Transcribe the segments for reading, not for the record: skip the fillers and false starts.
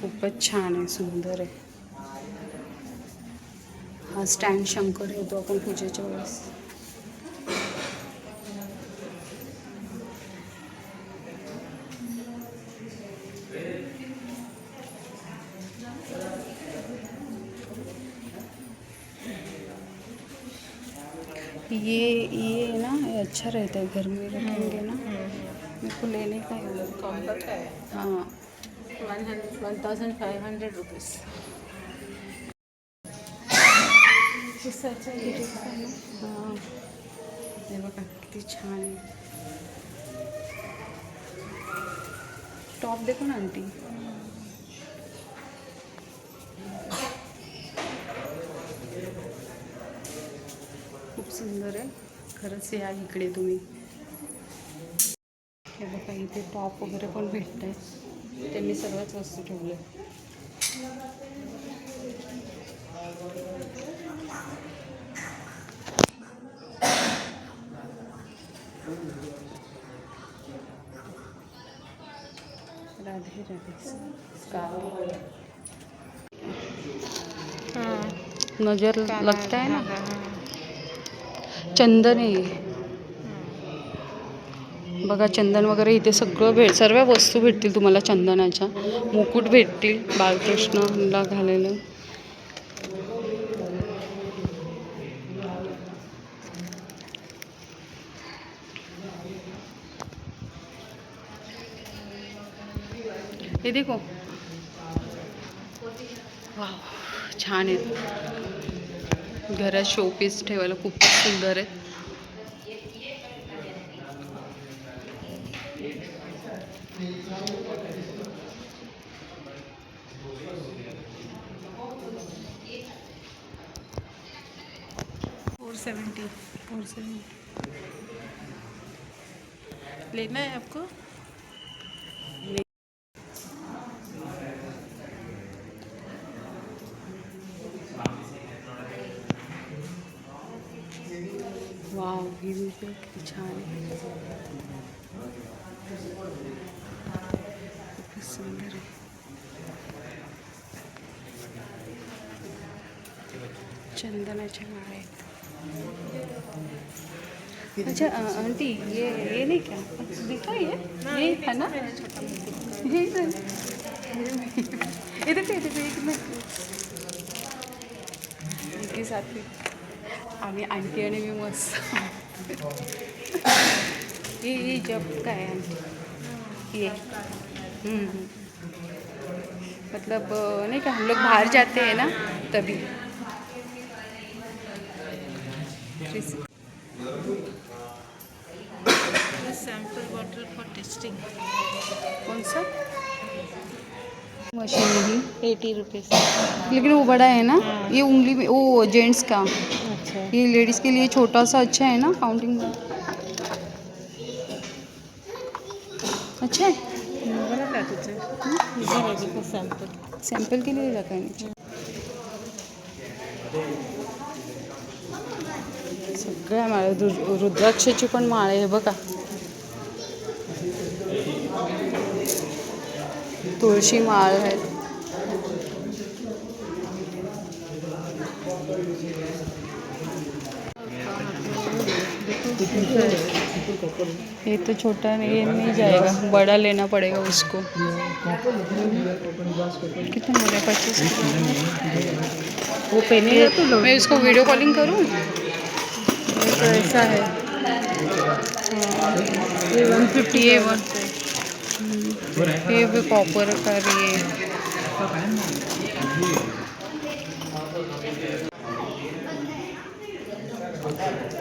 खूपच छान आहे, सुंदर आहे. हा स्टँड शंकर येतो आपण पूजेच्या वेळेस. ये ना ये अच्छा रहता है घर में रखेंगे ना. मेरे को लेने का है. कॉम्बो का है. हाँ 1500 रुपीज़. हाँ हे बघा किती छान आहे. टॉप देखो ना आंटी. खूप सुंदर आहे खरंच. या इकडे तुम्ही. हे बघा इथे टॉप वगैरे पण भेटत आहे. त्यांनी सर्वच वस्तू ठेवल्या. राधे राधे. नजर लगता है ना. चंदन आहे बघा. चंदन वगैरे इथे सगळं सर्व वस्तू भेटतील तुम्हाला चंदनाच्या. मुकुट भेटतील बाळकृष्णला घालायला. हे देखो. वाव छान आहेत. घरात शोपीस ठेवायला खूप सुंदर आहेत. लेना है आपको. वाव ही भी किती छान आहे. खूप सुंदर आहे. चंदनाच्या माळा आहेत. अच्छा आंटी ये नहीं क्या दिखा ये है ना. ये इधर पे एक मिनट. इनके साथ आम्ही आंटी आणि मी मस्त. ये जब काय आंटी ये मतलब नहीं क्या हम लोग बाहर जाते हैं ना तभी. Sample bottle for testing. कौन सा मशीन ही. 80 रुपीज़. लेकिन वो बड़ा है ना. ये उंगली में वो जेंट्स का. अच्छा. ये लेडीज़ के लिए छोटा सा अच्छा है ना काउंटिंग में. अच्छा है. बघा काय तुझं सॅम्पल. सैंपल के लिए रखा है. सगळ्या माळ. रुद्राक्षाची पण माळ आहे बघा. तुळशी माळ आहे. ये तो छोटा ये नहीं जाएगा. बड़ा लेना पड़ेगा उसको. कितना बोले 25 वो पहने तो मैं इसको वीडियो कॉलिंग करूँ. तो ऐसा है. ये 150 ये वन. ये भी कॉपर का ये.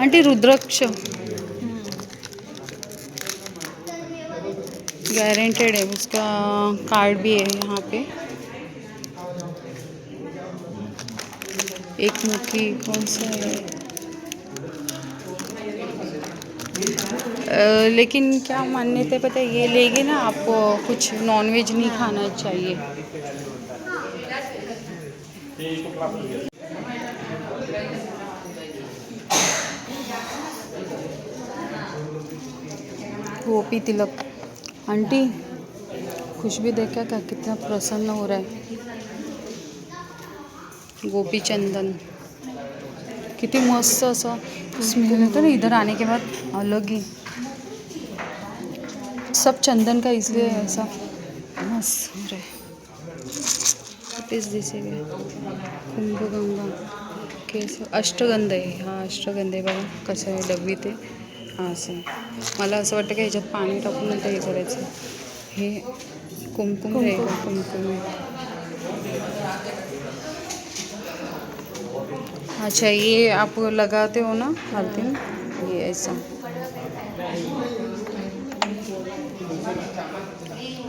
आंटी रुद्राक्ष गारंटेड है. उसका कार्ड भी है यहाँ पे. एक मुट्ठी कौन सा है. लेकिन क्या मान्यता है पता है. ये लेंगे ना आपको कुछ नॉनवेज नहीं खाना चाहिए. गोपी तिलक. आंटी खुशबू देखा क्या कितना प्रसन्न हो रहा है। गोपी चंदन किती मस्त असं स्मेल येतो ना इधर आने के बाद, अलग ही। सब चंदन का इसलिए ऐसा मस्त हो रहा है। तेच दिसेल कुंभगंगा केस अष्टगंध आहे हा, अष्टगंध आहे बघा कसं आहे डबी ते हां असं आहे. मला असं वाटतं की ह्याच्यात पाणी टाकून नंतर हे करायचं. हे कुमकुम रहेगा, कुमकुम है. अच्छा ये आप लगाते हो ना हल्दी में, ये ऐसा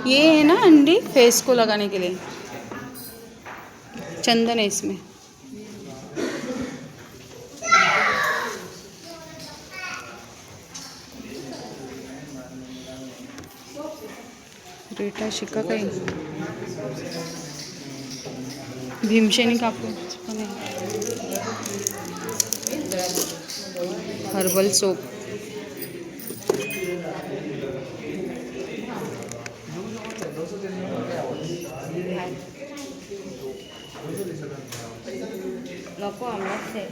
ये है ना अंडी फेस को लगाने के लिए, चंदन है इसमें. रेटा शिका काही भीमशेनी कापूर पण आहे. हर्बल सोप नको आम्हाला ते.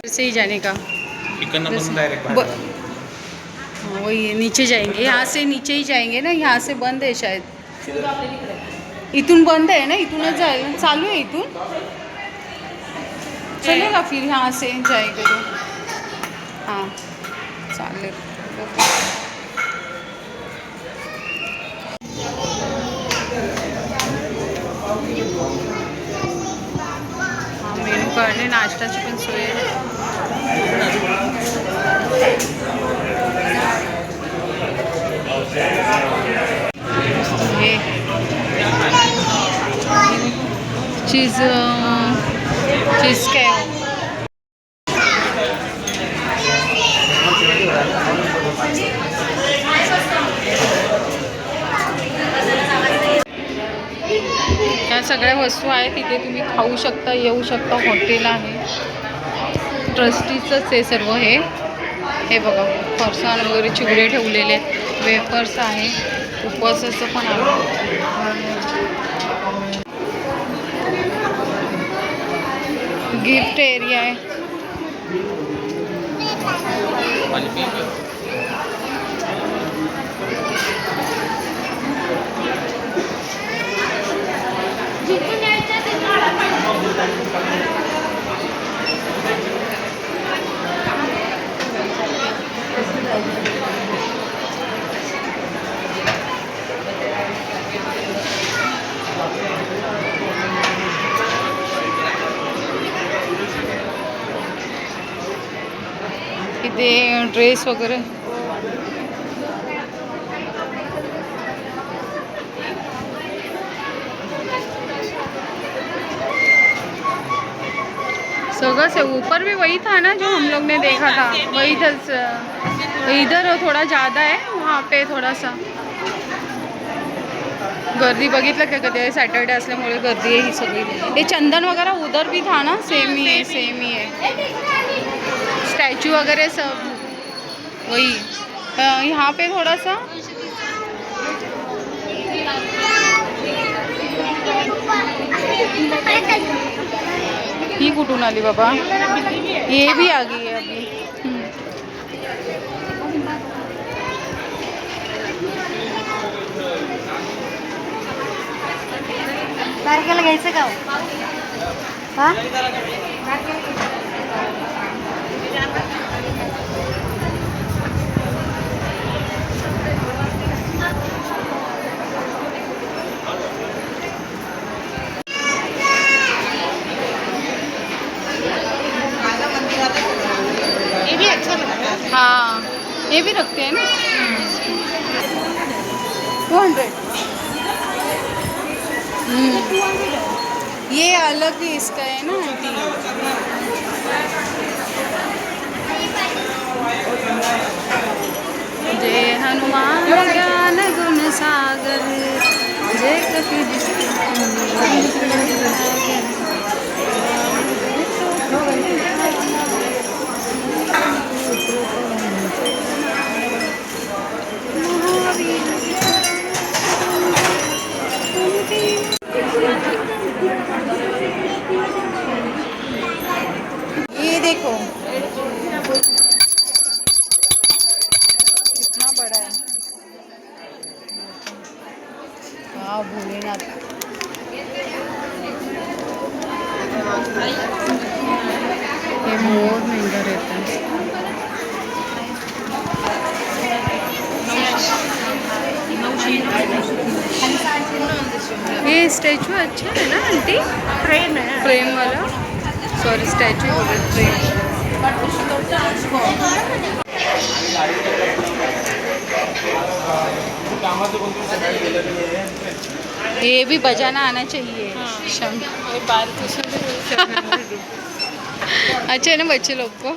से ही जाने का डायरेक्ट हाँ वही है, नीचे जाएंगे यहाँ से, नीचे ही जाएंगे ना, यहाँ से बंद है शायद. इथून बंद है ना, इथूनच जाएगा, चालू है इथून चलेगा फिर यहाँ से जाएगा तो. हाँ चालेल. हाँ मेनू कार्ड आहे, नाश्त्याची पण सोय आहे. हे चीज चीज काय ह्या सगळ्या वस्तू आहेत तिथे, तुम्ही खाऊ शकता, येऊ शकता. हॉटेल आहे, ट्रस्टीचंच आहे सर्व हे. हे बघा फरसाण वगैरे चिवडे ठेवलेले आहेत, वेफर्स आहे, उपवासाचं पण आहे. गिफ्ट एरिया आहे. इथे ड्रेस वगैरे सगळं से ऊपर भी वही था ना जो हम लोग ने देखा था, वही इधर थोड़ा ज़्यादा है, वहाँ पे थोड़ा सा गर्दी बघितलं का कधी, सॅटर्डे असल्यामुळे गर्दी आहे ही सगळी. हे चंदन वगैरह उधर भी था ना, सेम ही है, सेम ही है. स्टैचू वगैरह सब वही. यहाँ पे थोड़ा सा ही कुठून आली बाबा, ये भी आ गई है अभी. तारखेला घ्यायचं का हा ये भी अच्छा लगता है। हाँ ये भी रखते हैं ना 200। ये अलग ही इसका है ना आंटी। जय हनुमान ज्ञान गुण सागर जय कपीश ये देखो कितना बड़ा है। हाँ भोलेनाथ ये बहुत महंगा रहता है। ये स्टैचू अच्छा है ना आंटी। फ्रेम है फ्रेम वाला सॉरी स्टैचू फ्रेम। ये भी बजाना आना चाहिए। शंख अच्छा है ना बच्चे लोग को।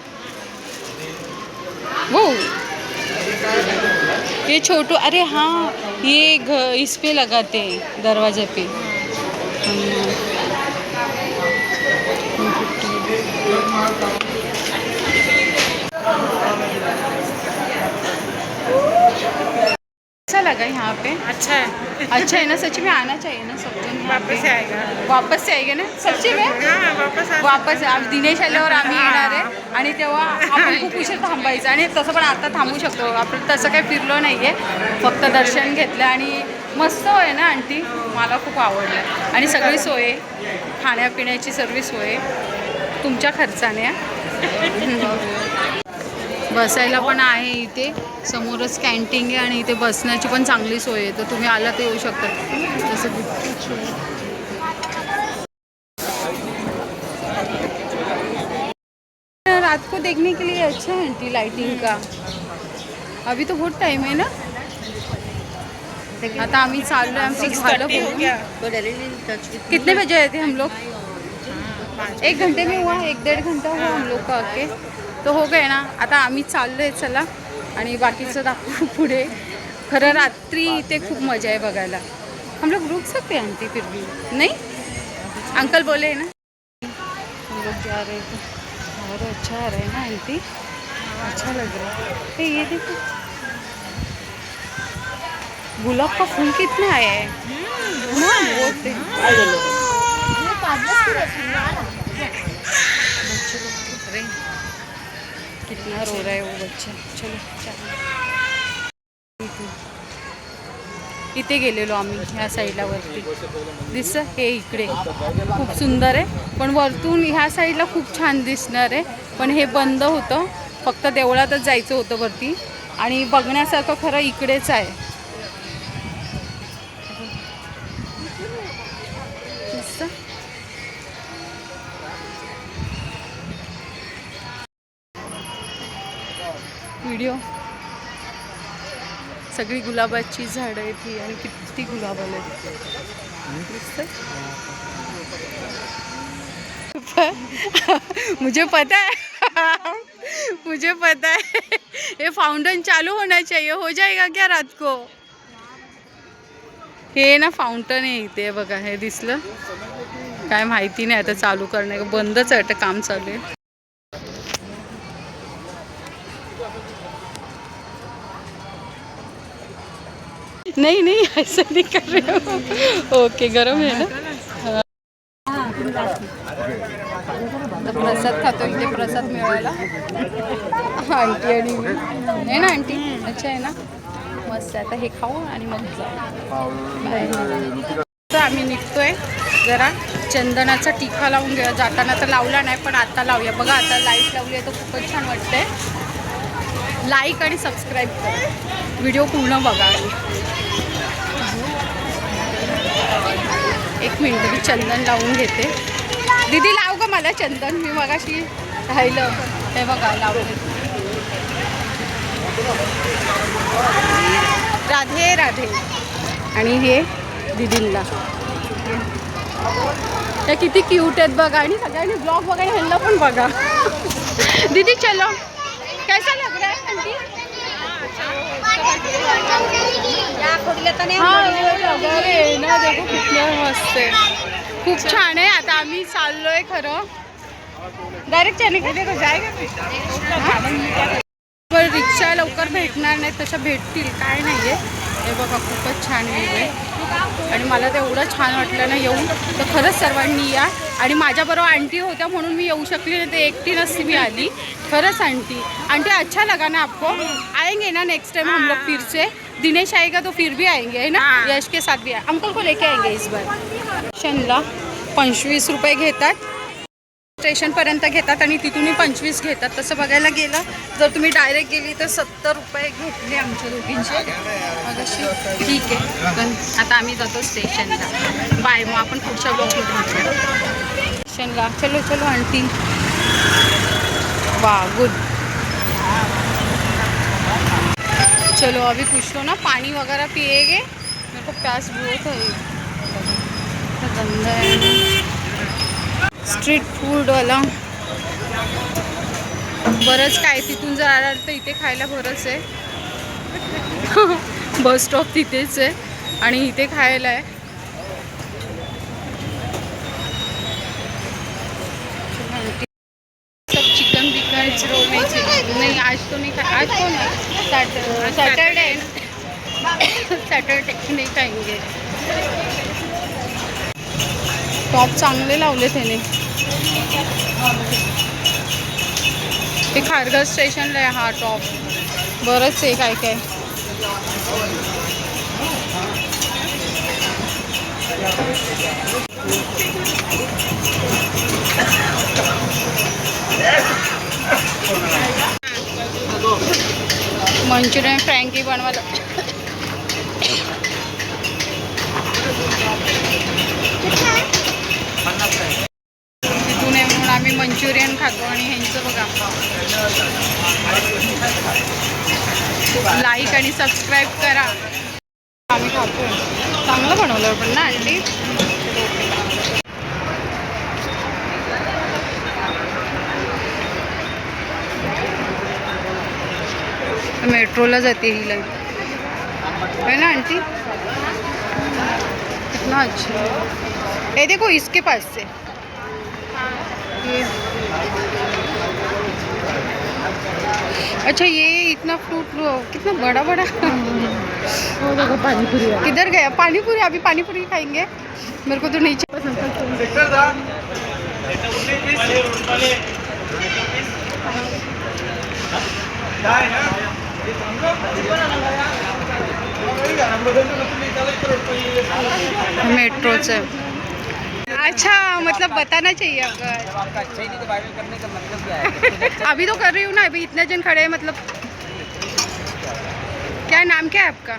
वो ये छोटू अरे हाँ ये इस पे लगाते हैं दरवाजे पे। अच्छा लगा यहाँ पे। अच्छा है ना सच में आना चाहिए ना सब जण वापस से आएगा ना सच्ची में वापस आज दिनेश आल्यावर आम्ही येणार आहे आणि तेव्हा आपण खूप उशीर थांबायचं आणि तसं पण आता थांबू शकतो आपण तसं काही फिरलो नाही आहे फक्त दर्शन घेतलं आणि मस्त आहे ना आंटी मला खूप आवडलं आणि सगळी सोय खाण्यापिण्याची सर्व सोय तुमच्या खर्चाने बसायला पण आहे इथे समोरच कॅन्टीन आहे आणि इथे बसण्याची पण चांगली सोय आहे तर तुम्ही आला तर येऊ शकता जसं रात को देखने के लिए अच्छा है आंटी लाइटिंग का अभी तो बहुत टाइम है ना आता आम्ही चाललो आमचं झालं कितने बजे आए थे हम लोग 1 घंटे में हुआ 1-1.5 घंटा हुआ हम लोग का आके तो हो गए ना आता आम्ही चाललो आहे चला आणि बाकीचं दाखवू पुढे खरं रात्री इथे खूप मजा आहे बघायला हम लोग रुक सकते हैं आंटी फिर भी नहीं अंकल बोले ना हम लोग जा रहे थे और अच्छा आ रहा है ना आंटी अच्छा लग रहा है ये देखो गुलाब का फूल कितना आया है ना बहुत बच्चे लोग कितना रो रहा है वो बच्चा चलो इथे गेलेलो आम्ही ह्या साईडला वरती दिसतं हे इकडे खूप सुंदर आहे पण वरतून ह्या साईडला खूप छान दिसणार आहे पण हे बंद होतं फक्त देवळातच जायचं होतं वरती आणि बघण्यासारखं खरं इकडेच आहे दिसतं व्हिडिओ सगळी गुलाबाची झाडं आहेत ही आणि किती गुलाब आले मुझे पता है ये फाउंटेन चालू होना चाहिए हो जाएगा क्या रात को हे ना फाउंटन आहे इथे बघा हे दिसलं काय माहिती नाही आता चालू करणे बंदच आहे आता काम चालू आहे नहीं ऐसा नहीं कर रहे हो ओके गरम है ना प्रसाद खातो इथे प्रसाद मिळाला आंटी आणि मी आहे ना आंटी अच्छा आहे ना मस्त आता हे खाऊ आणि मग जाऊ आम्ही निघतोय जरा चंदनाचा टिका लावून घेऊया. जाताना तर लावला नाही पण आता लावूया. बघा आता लाईट लावली आहे तर खूपच छान वाटते. लाईक आणि सबस्क्राईब करा, व्हिडिओ पूर्ण बघा. एक मिनिट मी चंदन लावून घेते. दीदी लाव का मला चंदन, मी मगाशी राहिलं. हे बघा लावले. राधे राधे. आणि हे दीदींना त्या किती क्यूट आहेत बघा. आणि सगळ्यांनी ब्लॉग बघा आणि ह्यांना पण बघा. दीदी चलो, कैसा लग रहा है आंटी? अरे ना देखो कितना मस्त आहे, खूप छान आहे. आता आम्ही चाललोय खरं डायरेक्ट जाने के लिए जाएगा. पण रिक्षा लवकर भेटणार नाही, तशा भेटतील काय नाही आहे. हे बघा खूपच छान आहे आणि मला ते एवढं छान वाटलं ना येऊन. तर खरंच सर्वांनी या. आणि माझ्याबरोबर आंटी होत्या म्हणून मी येऊ शकली नाही, ते एकटी नसती मी आली. खरंच आंटी अच्छा लगा ना आपको? आएंगे ना नेक्स्ट टाइम हम लोग फिर से. दिनेश आएगा तो फिर भी आएंगे है ना. यश के साथ भी अंकल को लेके आएंगे इस बार. स्टेशनला 25 रुपये घेतात, स्टेशनपर्यंत घेतात आणि तिथूनही 25 घेतात. तसं बघायला गेलं जर तुम्ही डायरेक्ट गेली तर 70 रुपये घेतले आमच्या दोघींचे. मगाशी ठीक आहे. पण आता आम्ही जातो स्टेशनला. बाय. मग आपण पुढच्या ब्लॉगला भेटूया स्टेशनला. चलो चलो आंटी. वाह गुड. चलो अभी कुछ तो ना पानी वगैरह पिएंगे. मेरे को प्यास बहुत है. गंदा है. स्ट्रीट फूडवाला बरंच काय. तिथून जर आलं तर इथे खायला बरंच आहे. बस स्टॉप तिथेच आहे आणि इथे खायला आहे. सब चिकन बिकन रोल नहीं आज तो नहीं खा. आज तो नहीं, सैटरडे नहीं खाएंगे. टॉप चांगले लावले त्याने. ते खारघर स्टेशनला आहे हा टॉप. बरंच आहे काय काय. मंचुरियन फ्रँकी बनवायला तिथून आहे म्हणून आम्ही मंचुरियन खातो. आणि ह्यांचं बघा लाईक आणि सबस्क्राईब करा. आम्ही खातो. चांगलं बनवलं पण ना आंटी. मेट्रोला जाते ही लाईन है ना आंटी. कितना अच्छा. ये देखो इसके पास से ये. अच्छा ये इतना फ्रूट कितना बड़ा बड़ा. पानीपुरी किधर गया पानीपुरी. अभी पानीपुरी खाएंगे. मेरे को तो नहीं मेट्रोच है. अच्छा मतलब बताना चाहिए अगर आपका अच्छा ही नहीं तो वायरल करने का मतलब क्या है. अभी तो कर रही हूँ ना. अभी इतने जन खड़े हैं मतलब. क्या नाम क्या है आपका?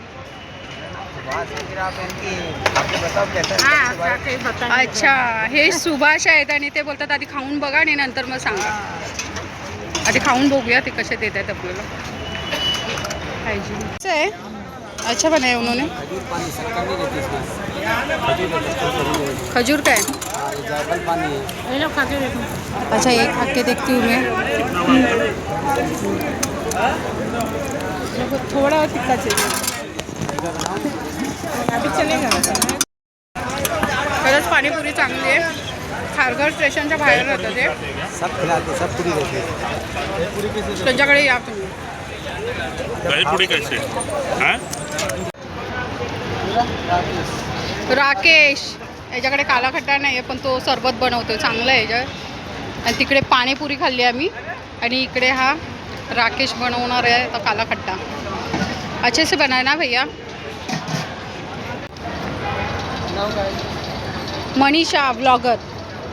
अच्छा हे सुभाष आहेत आणि ते बोलतात आधी खाऊन बघा आणि नंतर मग सांगा. आधी खाऊन बघूया ते कसे देत आहेत आपल्याला. हायजीन आहे. अच्छा बनाया उन्होंने. खजूर का है. अच्छा ये खा के देखती हूँ मैं. थोड़ा तिखा चाहिए. खरंच पाणीपुरी चांगली आहे. खारघर स्टेशनच्या बाहेर राहतं ते. त्यांच्याकडे या तुम्ही. दहीपुरी कैसे? हाँ? राकेश याच्याकडे काला खट्टा नाही आहे पण तो सरबत बनवतो. चांगलं आहे याच्यात. आणि तिकडे पाणीपुरी खाल्ली आम्ही आणि इकडे हा राकेश बनवणार आहे तो काला खट्टा. अच्छे से बनाना भैया. मनीषा ब्लॉगर,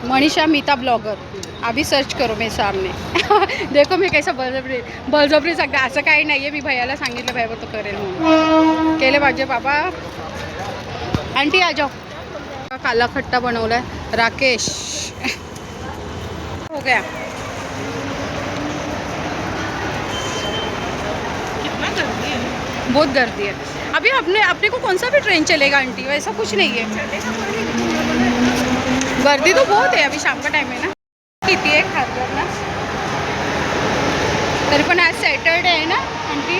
मनीषा मीता ब्लॉगर, अभी सर्च करो मेरे सामने. देखो मी कैसा बळजबरी सांगते, असं काही नाही आहे. मी भैयाला सांगितलं, भैया तो करेल म्हणून. केले पाहिजे बाबा. आंटी आ जाओ. काला खट्टा बनवला है राकेश. हो गया. कितना गर्दी है. बहुत गर्दी है. अभी अपने को कौन सा भी ट्रेन चलेगा आंटी, वैसा कुछ नहीं है. गर्दी तो बहुत है. अभी शाम का टाइम है ना. किती आहे खारघरला? तरी पण आज सॅटरडे आहे ना आंटी.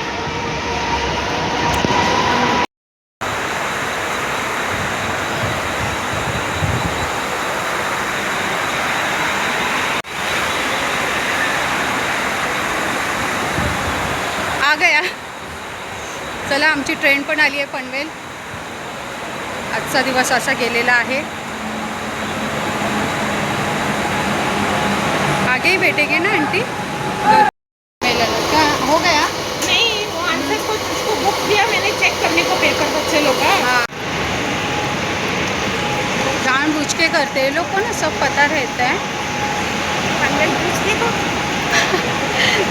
आ गया. चला, आमची ट्रेन पण आली आहे पनवेल. आजचा दिवस असा गेलेला आहे. आगे ही बैठेंगे ना आंटी. क्या हो गया? नहीं, वो आंसर को उसको बुक दिया मैंने चेक करने को पेपर बच्चे लोग का. हाँ, जानबूझ के करते हैं लोग को ना, सब पता रहता है. पनवेल ब्रिज देखो.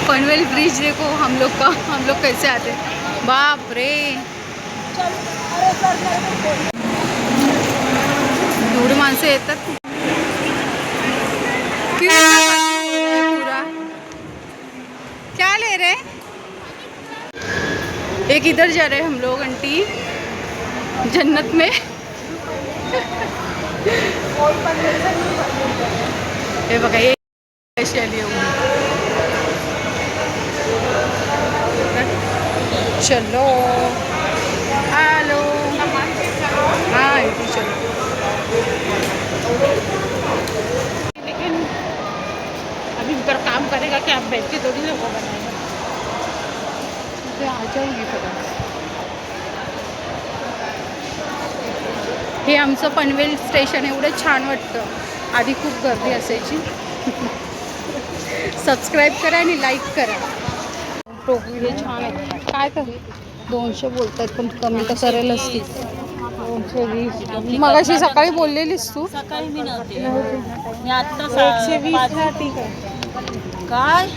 पनवेल ब्रिज देखो. हम लोग कैसे आते हैं. बाप रे, एवढी माणसं येतात. पूरा क्या ले रहे हैं? एक इधर जा रहे हैं हम लोग आंटी, जन्नत में. हे बघा, हे कशी आली एवढी. चलो हेलो. हाँ इधर चलो. लेकिन अभी ऊपर काम करेगा कि आप बैठ के थोड़ी लोगों बनाएगा. आ जाऊंगी फटाफट. हे आमचं पनवेल स्टेशन एवढं छान वाटतं. आधी खूप गर्दी असायची. सबस्क्राईब करा आणि लाईक करा. टोपी हे छान आहे. काय कर 200 बोलतात पण कमी तर करेल असती. 220. मगाशी सकाळी बोललेलीस तू. सकाळी मी नव्हते मी आता 120 ठीक आहे. काय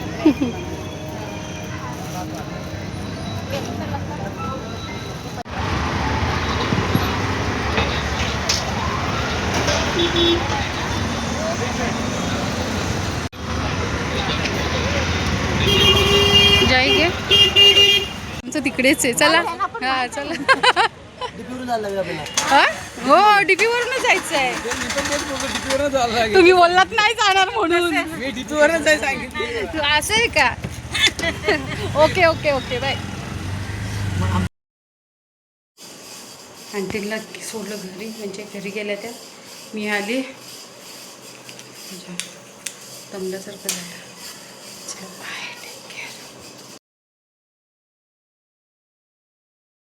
जाईगे आमचं तिकडेच आहे. चला हा चला. हा? हो, डीपीवरूनच जायचं आहे. तुम्ही बोललात नाही जाणार म्हणून. असं आहे का? Okay okay okay bye. आंटीला सोडलं घरी, म्हणजे घरी गेल्या त्या. मी आली, दमल्यासारखं झालं. चला.